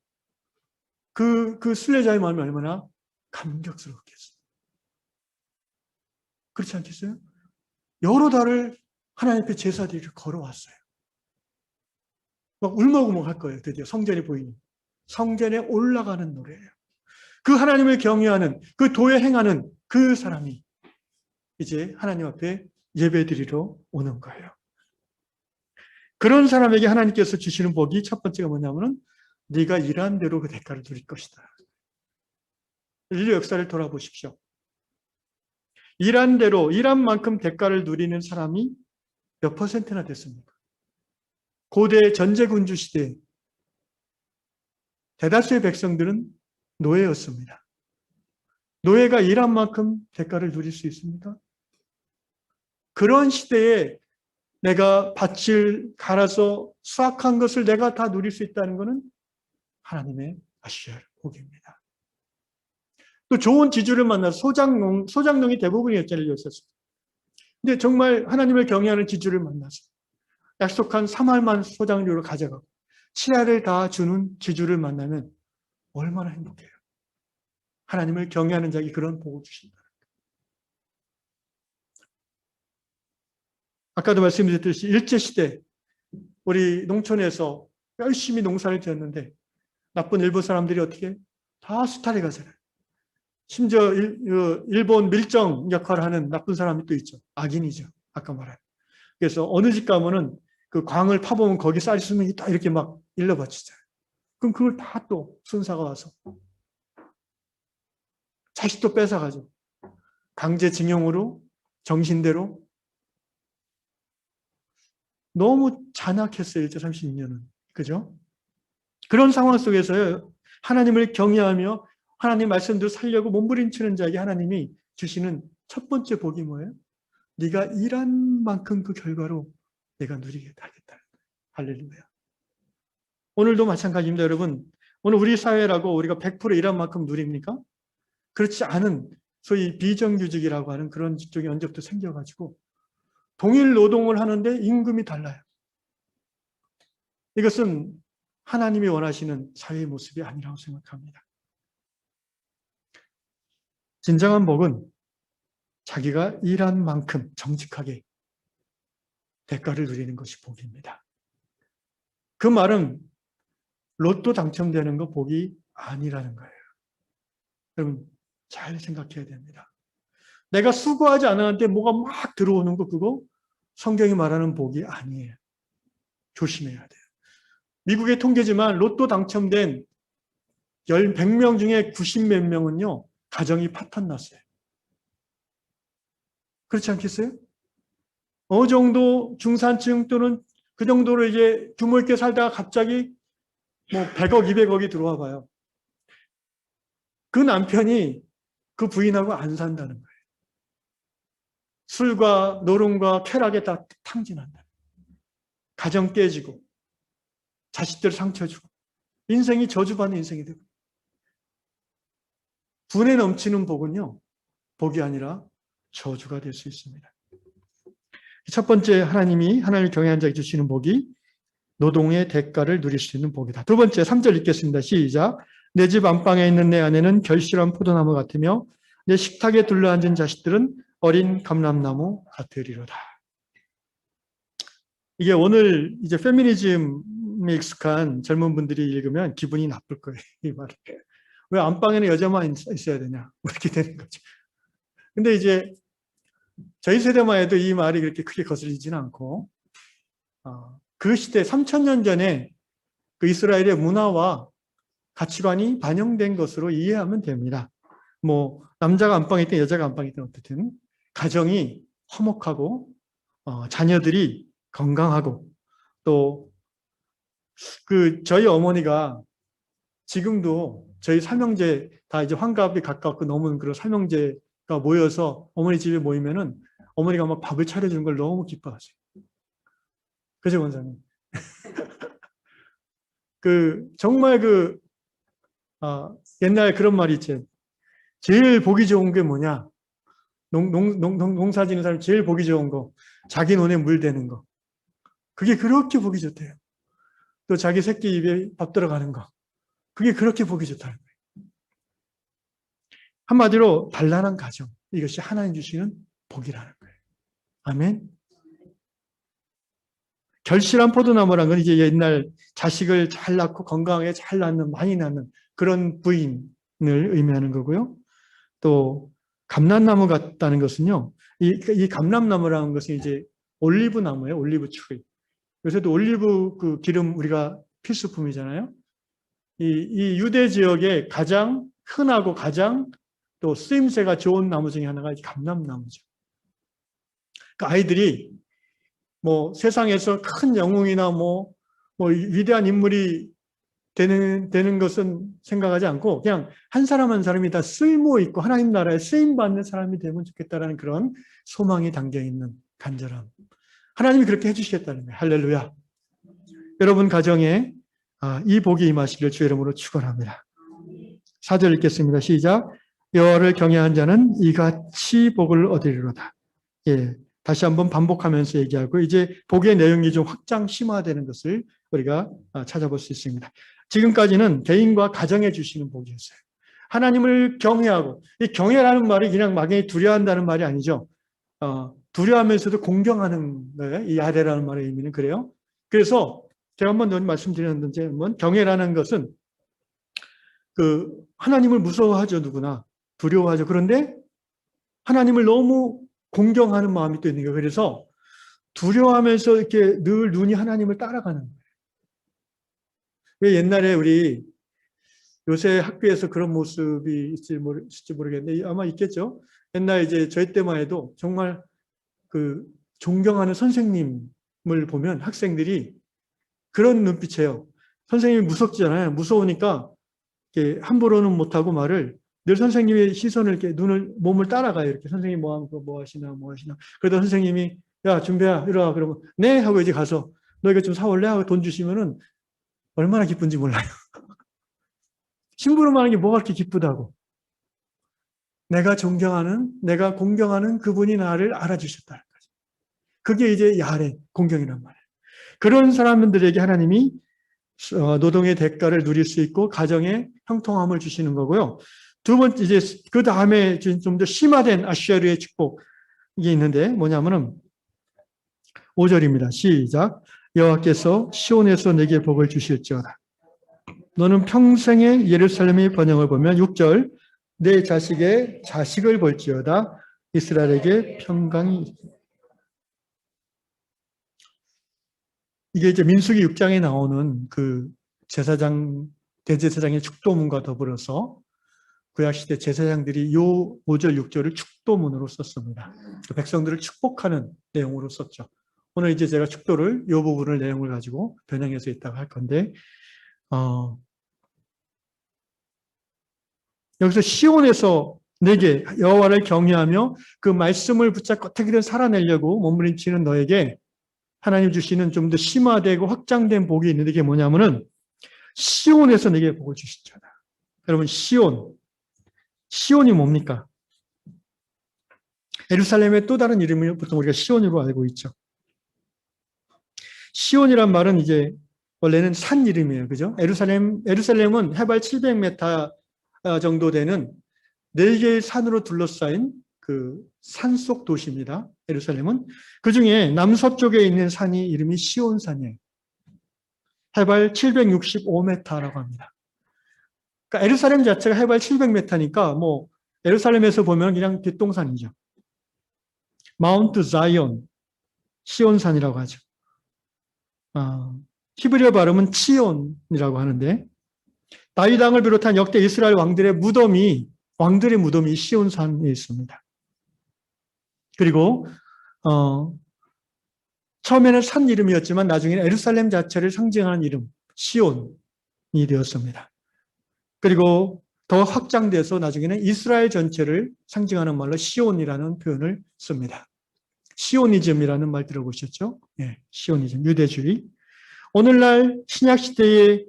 그 순례자의 마음이 얼마나 감격스럽겠어요. 그렇지 않겠어요? 여러 달을 하나님 앞에 제사드리러 걸어왔어요. 막 울먹울먹할 거예요. 드디어 성전이 보이니. 성전에 올라가는 노래예요. 그 하나님을 경외하는, 그 도에 행하는 그 사람이 이제 하나님 앞에 예배드리러 오는 거예요. 그런 사람에게 하나님께서 주시는 복이 첫 번째가 뭐냐면은 네가 일한 대로 그 대가를 누릴 것이다. 인류 역사를 돌아보십시오. 일한 대로, 일한 만큼 대가를 누리는 사람이 몇 퍼센트나 됐습니까? 고대 전제군주 시대에 대다수의 백성들은 노예였습니다. 노예가 일한 만큼 대가를 누릴 수 있습니까? 그런 시대에 내가 밭을 갈아서 수확한 것을 내가 다 누릴 수 있다는 것은 하나님의 아시아 복입니다. 또 좋은 지주를 만나서 소작농이 대부분이었잖아요. 근데 정말 하나님을 경외하는 지주를 만나서 약속한 3알만 소작류를 가져가고 7알을 다 주는 지주를 만나면 얼마나 행복해요. 하나님을 경외하는 자에게 그런 복을 주신다. 아까도 말씀드렸듯이 일제시대 우리 농촌에서 열심히 농사를 지었는데 나쁜 일본 사람들이 어떻게 다 수탈해 가잖아요. 심지어 일본 밀정 역할을 하는 나쁜 사람이 또 있죠. 악인이죠. 아까 말한. 그래서 어느 집 가면은 그 광을 파보면 거기 쌀이 있으면 다 이렇게 막 일러바치잖아요. 그럼 그걸 다 또 순사가 와서 자식도 뺏어가죠. 강제징용으로 정신대로 너무 잔악했어요. 36년은. 그죠? 그런 상황 속에서 하나님을 경외하며 하나님 말씀대로 살려고 몸부림치는 자에게 하나님이 주시는 첫 번째 복이 뭐예요? 네가 일한 만큼 그 결과로 내가 누리게 하겠다. 할렐루야. 오늘도 마찬가지입니다. 여러분. 오늘 우리 사회라고 우리가 100% 일한 만큼 누립니까? 그렇지 않은 소위 비정규직이라고 하는 그런 직종이 언제부터 생겨가지고 동일 노동을 하는데 임금이 달라요. 이것은 하나님이 원하시는 사회의 모습이 아니라고 생각합니다. 진정한 복은 자기가 일한 만큼 정직하게 대가를 누리는 것이 복입니다. 그 말은 로또 당첨되는 거 복이 아니라는 거예요. 여러분 잘 생각해야 됩니다. 내가 수고하지 않았는데 뭐가 막 들어오는 거 그거 성경이 말하는 복이 아니에요. 조심해야 돼요. 미국의 통계지만 로또 당첨된 100명 중에 90몇 명은요. 가정이 파탄 났어요. 그렇지 않겠어요? 어느 정도 중산층 또는 그 정도로 이제 규모 있게 살다가 갑자기 100억, 200억이 들어와 봐요. 그 남편이 그 부인하고 안 산다는 거예요. 술과 노름과 쾌락에 다 탕진한다. 가정 깨지고 자식들 상처 주고 인생이 저주받는 인생이 되고, 분에 넘치는 복은요, 복이 아니라 저주가 될 수 있습니다. 첫 번째, 하나님을 경외한 자에게 주시는 복이 노동의 대가를 누릴 수 있는 복이다. 두 번째, 3절 읽겠습니다. 시작. 내 집 안방에 있는 내 아내는 결실한 포도나무 같으며 내 식탁에 둘러앉은 자식들은 어린 감람나무 같으리로다. 이게 오늘 이제 페미니즘에 익숙한 젊은 분들이 읽으면 기분이 나쁠 거예요. 이 말을. 왜 안방에는 여자만 있어야 되냐? 이렇게 되는 거죠. 근데 이제 저희 세대만 해도 이 말이 그렇게 크게 거슬리지는 않고, 그 시대 3000년 전에 그 이스라엘의 문화와 가치관이 반영된 것으로 이해하면 됩니다. 뭐 남자가 안방에 있든 여자가 안방에 있든 어쨌든 가정이 화목하고 자녀들이 건강하고, 또 그 저희 어머니가 지금도 저희 삼형제 다 이제 환갑이 가깝고 넘은 그런 삼형제가 모여서 어머니 집에 모이면은 어머니가 막 밥을 차려주는 걸 너무 기뻐하세요. 그죠, 원장님? 정말 옛날 그런 말이 있지. 제일 보기 좋은 게 뭐냐? 농사 짓는 사람이 제일 보기 좋은 거, 자기 논에 물 대는 거. 그게 그렇게 보기 좋대요. 또 자기 새끼 입에 밥 들어가는 거. 그게 그렇게 보기 좋다는 거예요. 한마디로 단란한 가정. 이것이 하나님 주시는 복이라는 거예요. 아멘. 결실한 포도나무란 건 이제 옛날 자식을 잘 낳고 건강하게 잘 낳는, 많이 낳는 그런 부인을 의미하는 거고요. 또 감람나무 같다는 것은요, 이 감람나무라는 것은 이제 올리브 나무예요. 올리브 트리. 요새도 올리브 그 기름 우리가 필수품이잖아요. 이 유대 지역에 가장 흔하고 가장 또 쓰임새가 좋은 나무 중에 하나가 이 감람나무죠. 그러니까 아이들이 뭐 세상에서 큰 영웅이나 뭐 위대한 인물이 되는 것은 생각하지 않고 그냥 한 사람 한 사람이 다 쓸모 있고 하나님 나라에 쓰임 받는 사람이 되면 좋겠다라는 그런 소망이 담겨 있는 간절함. 하나님이 그렇게 해주시겠다는 거예요. 할렐루야. 여러분 가정에 이 복이 임하시기를 주의 이름으로 축원합니다. 4절 읽겠습니다. 시작. 여호와를 경외한 자는 이같이 복을 얻으리로다. 예, 다시 한번 반복하면서 얘기하고 이제 복의 내용이 좀 확장 심화되는 것을 우리가 찾아볼 수 있습니다. 지금까지는 개인과 가정에 주시는 복이었어요. 하나님을 경외하고, 이 경외라는 말이 그냥 막연히 두려워한다는 말이 아니죠. 두려워하면서도 공경하는 거예요. 이 아래라는 말의 의미는 그래요. 그래서 제가 한번 더 말씀드렸는데, 경외라는 것은 하나님을 무서워하죠, 누구나. 두려워하죠. 그런데 하나님을 너무 공경하는 마음이 또 있는 거예요. 그래서 두려워하면서 이렇게 늘 눈이 하나님을 따라가는 거예요. 왜 옛날에 우리 요새 학교에서 그런 모습이 있을지 모르겠는데 아마 있겠죠. 옛날 이제 저희 때만 해도 정말 존경하는 선생님을 보면 학생들이 그런 눈빛이에요. 선생님이 무섭잖아요. 무서우니까 이렇게 함부로는 못하고 말을 늘 선생님의 시선을 이렇게 몸을 따라가요. 이렇게 선생님 뭐 하시나. 그러다 선생님이 야, 준배야, 이리 와. 그러면 네 하고 이제 가서 너 이거 좀 사올래? 하고 돈 주시면은 얼마나 기쁜지 몰라요. 심부름 하는 게 뭐가 그렇게 기쁘다고. 내가 공경하는 그분이 나를 알아주셨다는 거죠. 그게 이제 야레, 공경이란 말이에요. 그런 사람들에게 하나님이 노동의 대가를 누릴 수 있고 가정의 형통함을 주시는 거고요. 두 번째, 이제 그 다음에 좀 더 심화된 아슈에르의 축복이 있는데 뭐냐면은 5절입니다. 시작. 여호와께서 시온에서 내게 복을 주실지어다. 너는 평생에 예루살렘의 번영을 보면 6절 내 자식의 자식을 볼지어다. 이스라엘에게 평강이. 이게 이제 민수기 6장에 나오는 그 대제사장의 축도문과 더불어서 구약시대 제사장들이 이 5절, 6절을 축도문으로 썼습니다. 백성들을 축복하는 내용으로 썼죠. 오늘 이제 제가 축도를 이 부분을 내용을 가지고 변형해서 있다가 할 건데, 여기서 시온에서 내게 여호와를 경외하며 그 말씀을 붙잡고 어떻게든 살아내려고 몸부림치는 너에게 하나님 주시는 좀 더 심화되고 확장된 복이 있는데 이게 뭐냐면은 시온에서 내게 복을 주시잖아. 여러분 시온이 뭡니까? 예루살렘의 또 다른 이름을 보통 우리가 시온으로 알고 있죠. 시온이란 말은 이제 원래는 산 이름이에요. 그죠? 예루살렘은 해발 700m 정도 되는 4개의 산으로 둘러싸인 그 산속 도시입니다. 예루살렘은. 그 중에 남서쪽에 있는 산이 이름이 시온산이에요. 해발 765m라고 합니다. 그러니까 예루살렘 자체가 해발 700m니까 뭐 예루살렘에서 보면 그냥 뒷동산이죠. 마운트 자이온, 시온산이라고 하죠. 히브리어 발음은 치온이라고 하는데 다윗 왕을 비롯한 역대 이스라엘 왕들의 무덤이 시온산에 있습니다. 그리고 처음에는 산 이름이었지만 나중에는 예루살렘 자체를 상징하는 이름 시온이 되었습니다. 그리고 더 확장돼서 나중에는 이스라엘 전체를 상징하는 말로 시온이라는 표현을 씁니다. 시오니즘이라는 말 들어보셨죠? 예, 시오니즘, 유대주의. 오늘날 신약시대의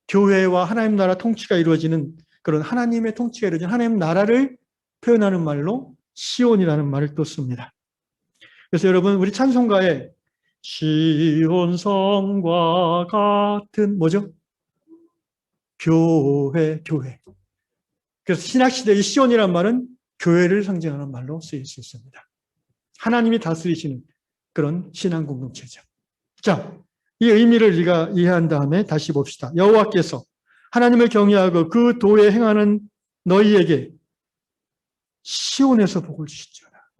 교회와 하나님 나라 통치가 이루어지는 그런 하나님의 통치가 이루어지는 하나님 나라를 표현하는 말로 시온이라는 말을 또 씁니다. 그래서 여러분 우리 찬송가에 시온성과 같은 뭐죠? 교회. 그래서 신약시대의 시온이라는 말은 교회를 상징하는 말로 쓰일 수 있습니다. 하나님이 다스리시는 그런 신앙 공동체죠. 자, 이 의미를 우리가 이해한 다음에 다시 봅시다. 여호와께서 하나님을 경외하고 그 도에 행하는 너희에게 시온에서 복을 주실지어다.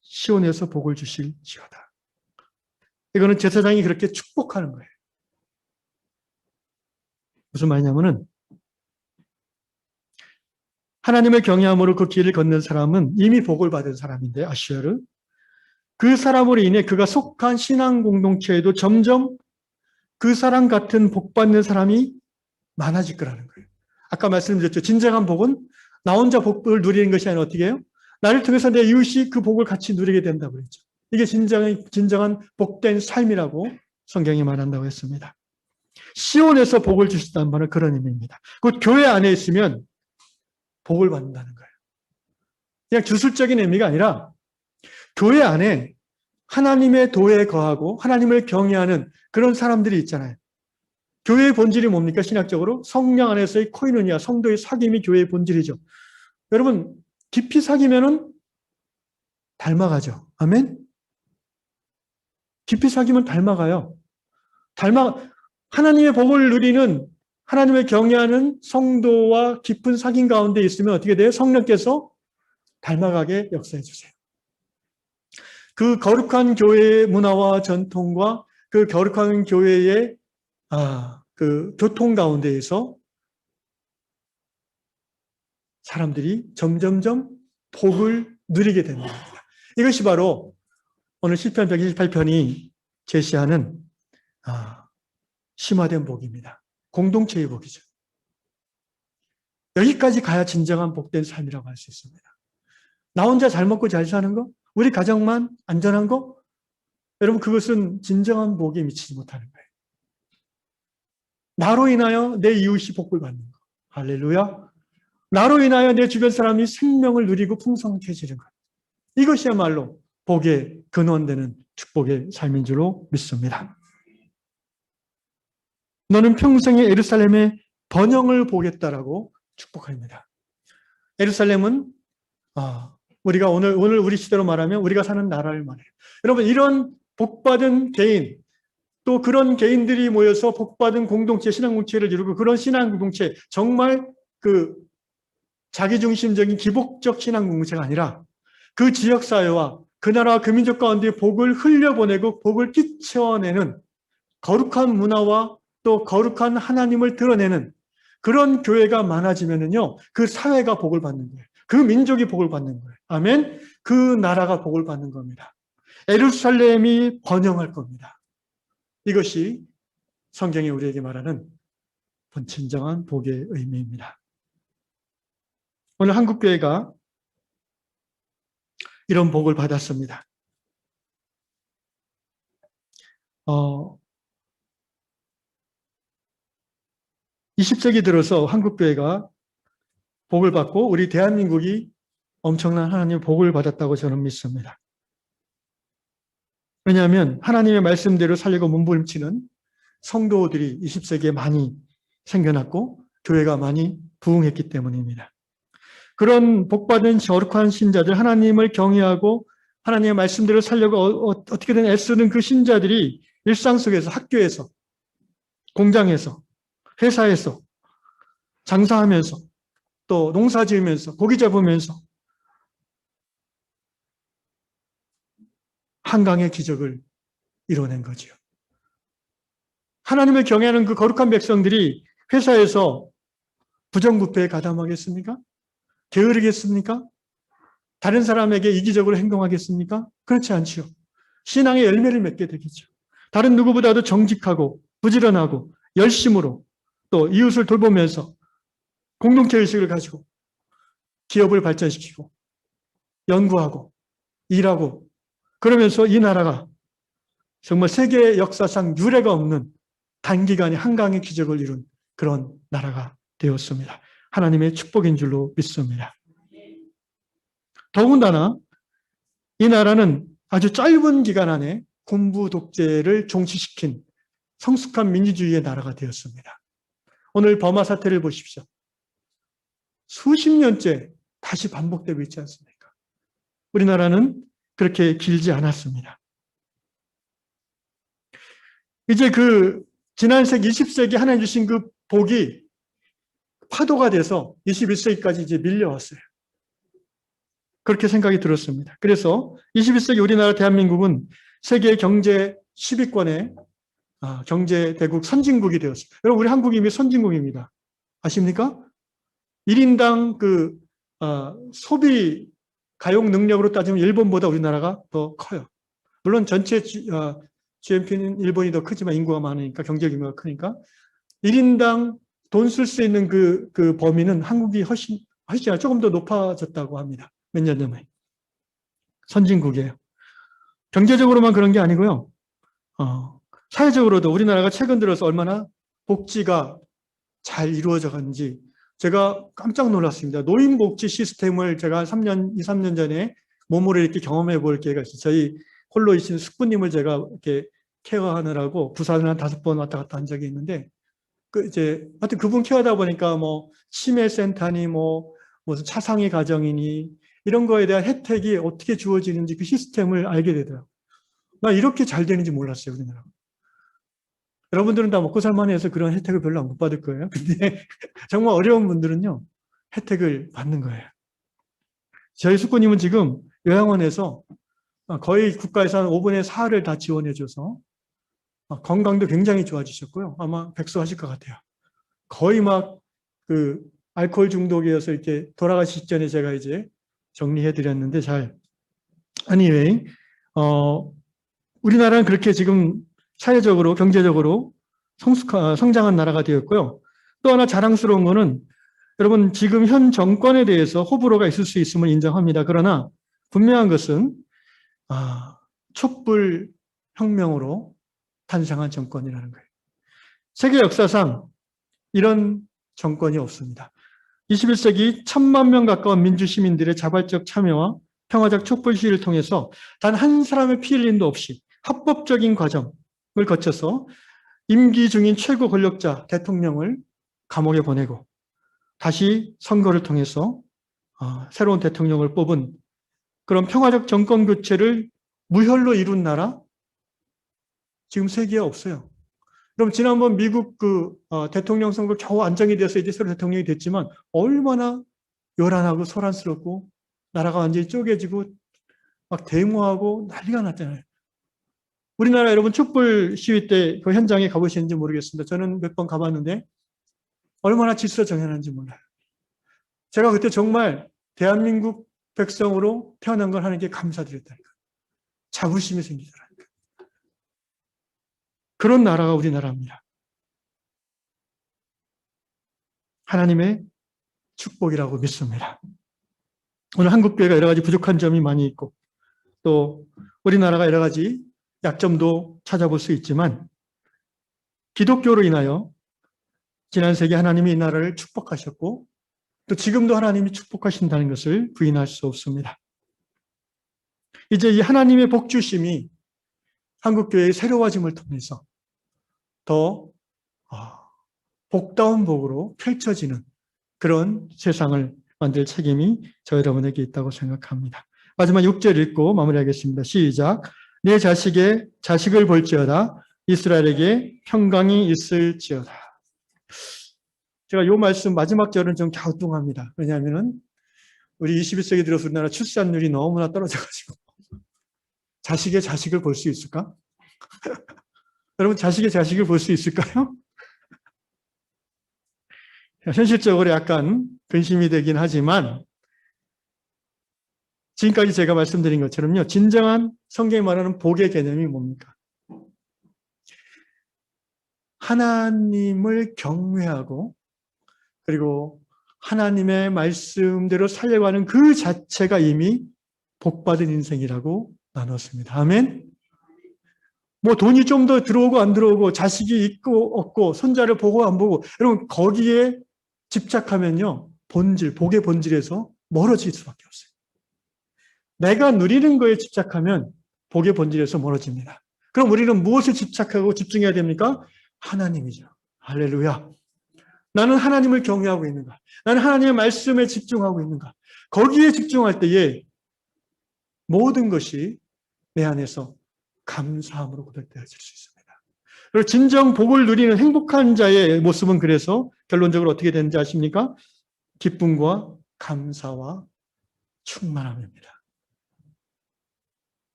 시온에서 복을 주실지어다. 이거는 제사장이 그렇게 축복하는 거예요. 무슨 말이냐면은 하나님을 경외함으로 그 길을 걷는 사람은 이미 복을 받은 사람인데 아슈에르 그 사람으로 인해 그가 속한 신앙 공동체에도 점점 그 사람 같은 복 받는 사람이 많아질 거라는 거예요. 아까 말씀드렸죠. 진정한 복은 나 혼자 복을 누리는 것이 아니라 어떻게 해요? 나를 통해서 내 이웃이 그 복을 같이 누리게 된다고 그랬죠. 이게 진정한 복된 삶이라고 성경이 말한다고 했습니다. 시온에서 복을 주신다는 말은 그런 의미입니다. 곧 교회 안에 있으면 복을 받는다는 거예요. 그냥 주술적인 의미가 아니라 교회 안에 하나님의 도에 거하고 하나님을 경외하는 그런 사람들이 있잖아요. 교회의 본질이 뭡니까? 신학적으로 성령 안에서의 코이노니아, 성도의 사귐이 교회의 본질이죠. 여러분 깊이 사귀면은 닮아가죠. 아멘? 깊이 사귀면 닮아가요. 하나님의 복을 누리는 하나님을 경외하는 성도와 깊은 사귐 가운데 있으면 어떻게 돼요? 성령께서 닮아가게 역사해 주세요. 그 거룩한 교회의 문화와 전통과 그 거룩한 교회의 그 교통 가운데에서 사람들이 점점점 복을 누리게 되는 겁니다. 이것이 바로 오늘 시편 128편이 제시하는 심화된 복입니다. 공동체의 복이죠. 여기까지 가야 진정한 복된 삶이라고 할 수 있습니다. 나 혼자 잘 먹고 잘 사는 거, 우리 가정만 안전한 거, 여러분 그것은 진정한 복에 미치지 못하는 거예요. 나로 인하여 내 이웃이 복을 받는 거. 할렐루야. 나로 인하여 내 주변 사람이 생명을 누리고 풍성해지는 것. 이것이야말로 복의 근원되는 축복의 삶인 줄로 믿습니다. 너는 평생에 예루살렘의 번영을 보겠다라고 축복합니다. 예루살렘은 우리가 오늘 우리 시대로 말하면 우리가 사는 나라를 말해요. 여러분 이런 복받은 개인 또 그런 개인들이 모여서 복받은 공동체, 신앙 공동체를 이루고 그런 신앙 공동체 정말 그 자기중심적인 기복적 신앙 공동체가 아니라 그 지역사회와 그 나라와 그 민족 가운데 복을 흘려보내고 복을 끼쳐내는 거룩한 문화와 또 거룩한 하나님을 드러내는 그런 교회가 많아지면은요, 그 사회가 복을 받는 거예요. 그 민족이 복을 받는 거예요. 아멘? 그 나라가 복을 받는 겁니다. 예루살렘이 번영할 겁니다. 이것이 성경이 우리에게 말하는 진정한 복의 의미입니다. 오늘 한국교회가 이런 복을 받았습니다. 20세기 들어서 한국교회가 복을 받고 우리 대한민국이 엄청난 하나님의 복을 받았다고 저는 믿습니다. 왜냐하면 하나님의 말씀대로 살려고 몸부림치는 성도들이 20세기에 많이 생겨났고 교회가 많이 부흥했기 때문입니다. 그런 복받은 거룩한 신자들, 하나님을 경외하고 하나님의 말씀대로 살려고 어떻게든 애쓰는 그 신자들이 일상 속에서, 학교에서, 공장에서, 회사에서, 장사하면서, 또 농사 지으면서, 고기 잡으면서 한강의 기적을 이뤄낸 거지요. 하나님을 경외하는 그 거룩한 백성들이 회사에서 부정부패에 가담하겠습니까? 게으르겠습니까? 다른 사람에게 이기적으로 행동하겠습니까? 그렇지 않지요. 신앙의 열매를 맺게 되겠죠. 다른 누구보다도 정직하고 부지런하고 열심으로 또 이웃을 돌보면서 공동체 의식을 가지고 기업을 발전시키고 연구하고 일하고 그러면서 이 나라가 정말 세계 역사상 유례가 없는 단기간에 한강의 기적을 이룬 그런 나라가 되었습니다. 하나님의 축복인 줄로 믿습니다. 더군다나 이 나라는 아주 짧은 기간 안에 군부 독재를 종식시킨 성숙한 민주주의의 나라가 되었습니다. 오늘 버마 사태를 보십시오. 수십 년째 다시 반복되고 있지 않습니까? 우리나라는 그렇게 길지 않았습니다. 이제 지난 세기 20세기 하나님 주신 그 복이 파도가 돼서 21세기까지 이제 밀려왔어요. 그렇게 생각이 들었습니다. 그래서 21세기 우리나라 대한민국은 세계 경제 10위권의 경제 대국 선진국이 되었습니다. 여러분, 우리 한국이 이미 선진국입니다. 아십니까? 1인당 소비 가용 능력으로 따지면 일본보다 우리나라가 더 커요. 물론 전체 GNP는 일본이 더 크지만 인구가 많으니까 경제 규모가 크니까 1인당 돈 쓸 수 있는 그 범위는 한국이 훨씬 조금 더 높아졌다고 합니다. 몇 년 전에. 선진국이에요. 경제적으로만 그런 게 아니고요. 사회적으로도 우리나라가 최근 들어서 얼마나 복지가 잘 이루어져 가는지 제가 깜짝 놀랐습니다. 노인복지 시스템을 제가 2, 3년 전에 몸으로 이렇게 경험해 볼 기회가 있어요. 저희 홀로 있는 숙부님을 제가 이렇게 케어하느라고 부산을 한 5번 왔다 갔다 한 적이 있는데, 하여튼 그분 케어하다 보니까 치매센터니 무슨 차상위 가정이니 이런 거에 대한 혜택이 어떻게 주어지는지 그 시스템을 알게 되더라고요. 나 이렇게 잘 되는지 몰랐어요, 우리나라. 여러분들은 다 먹고 살만해 해서 그런 혜택을 별로 못 받을 거예요. 근데 정말 어려운 분들은요, 혜택을 받는 거예요. 저희 숙부님은 지금 요양원에서 거의 국가에서 한 5분의 4를 다 지원해줘서 건강도 굉장히 좋아지셨고요. 아마 백수하실 것 같아요. 거의 알코올 중독이어서 이렇게 돌아가시기 전에 제가 이제 정리해드렸는데 anyway, 우리나라는 그렇게 지금 사회적으로, 경제적으로 성장한 나라가 되었고요. 또 하나 자랑스러운 거는 여러분 지금 현 정권에 대해서 호불호가 있을 수 있음을 인정합니다. 그러나 분명한 것은 촛불 혁명으로 탄생한 정권이라는 거예요. 세계 역사상 이런 정권이 없습니다. 21세기 1,000만 명 가까운 민주시민들의 자발적 참여와 평화적 촛불 시위를 통해서 단 한 사람의 피 흘림도 없이 합법적인 과정을 거쳐서 임기 중인 최고 권력자 대통령을 감옥에 보내고 다시 선거를 통해서 새로운 대통령을 뽑은 그런 평화적 정권 교체를 무혈로 이룬 나라 지금 세계에 없어요. 그럼 지난번 미국 대통령 선거 겨우 안정이 돼서 이제 새로 대통령이 됐지만 얼마나 요란하고 소란스럽고 나라가 완전히 쪼개지고 막 데모하고 난리가 났잖아요. 우리나라 여러분 촛불 시위 때 그 현장에 가보셨는지 모르겠습니다. 저는 몇 번 가봤는데 얼마나 질서정연한지 몰라요. 제가 그때 정말 대한민국 백성으로 태어난 걸 하는 게 감사드렸다니까요. 자부심이 생기더라니까요. 그런 나라가 우리나라입니다. 하나님의 축복이라고 믿습니다. 오늘 한국교회가 여러 가지 부족한 점이 많이 있고 또 우리나라가 여러 가지 약점도 찾아볼 수 있지만 기독교로 인하여 지난 세기 하나님이 이 나라를 축복하셨고 또 지금도 하나님이 축복하신다는 것을 부인할 수 없습니다. 이제 이 하나님의 복주심이 한국교회의 새로워짐을 통해서 더 복다운 복으로 펼쳐지는 그런 세상을 만들 책임이 저 여러분에게 있다고 생각합니다. 마지막 6절 읽고 마무리하겠습니다. 시작. 내 자식을 볼지어다 이스라엘에게 평강이 있을지어다. 제가 이 말씀 마지막 절은 좀 갸우뚱합니다. 왜냐하면 우리 21세기 들어서 우리나라 출산율이 너무나 떨어져가지고 자식의 자식을 볼 수 있을까? 여러분 자식의 자식을 볼 수 있을까요? 현실적으로 약간 근심이 되긴 하지만 지금까지 제가 말씀드린 것처럼요. 진정한 성경이 말하는 복의 개념이 뭡니까? 하나님을 경외하고 그리고 하나님의 말씀대로 살려가는 그 자체가 이미 복받은 인생이라고 나눴습니다. 아멘? 뭐 돈이 좀 더 들어오고 안 들어오고 자식이 있고 없고 손자를 보고 안 보고 여러분 거기에 집착하면요. 복의 본질에서 멀어질 수밖에 없어요. 내가 누리는 거에 집착하면 복의 본질에서 멀어집니다. 그럼 우리는 무엇을 집착하고 집중해야 됩니까? 하나님이죠. 할렐루야. 나는 하나님을 경외하고 있는가? 나는 하나님의 말씀에 집중하고 있는가? 거기에 집중할 때에 모든 것이 내 안에서 감사함으로 고백되어질 수 있습니다. 그리고 진정 복을 누리는 행복한 자의 모습은 그래서 결론적으로 어떻게 되는지 아십니까? 기쁨과 감사와 충만함입니다.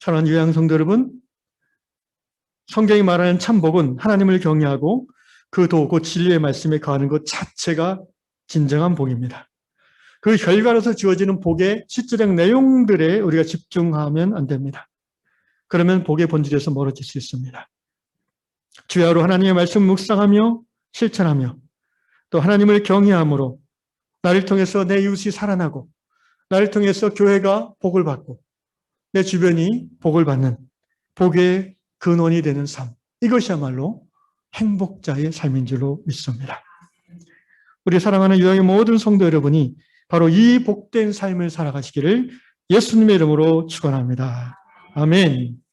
사랑하는 유양 성도 여러분, 성경이 말하는 참복은 하나님을 경외하고 그 도, 그 진리의 말씀에 거하는 것 자체가 진정한 복입니다. 그 결과로서 주어지는 복의 실질적 내용들에 우리가 집중하면 안 됩니다. 그러면 복의 본질에서 멀어질 수 있습니다. 주야로 하나님의 말씀 묵상하며 실천하며 또 하나님을 경외함으로 나를 통해서 내 이웃이 살아나고 나를 통해서 교회가 복을 받고 내 주변이 복을 받는 복의 근원이 되는 삶. 이것이야말로 행복자의 삶인 줄로 믿습니다. 우리 사랑하는 유양의 모든 성도 여러분이 바로 이 복된 삶을 살아가시기를 예수님의 이름으로 축원합니다. 아멘.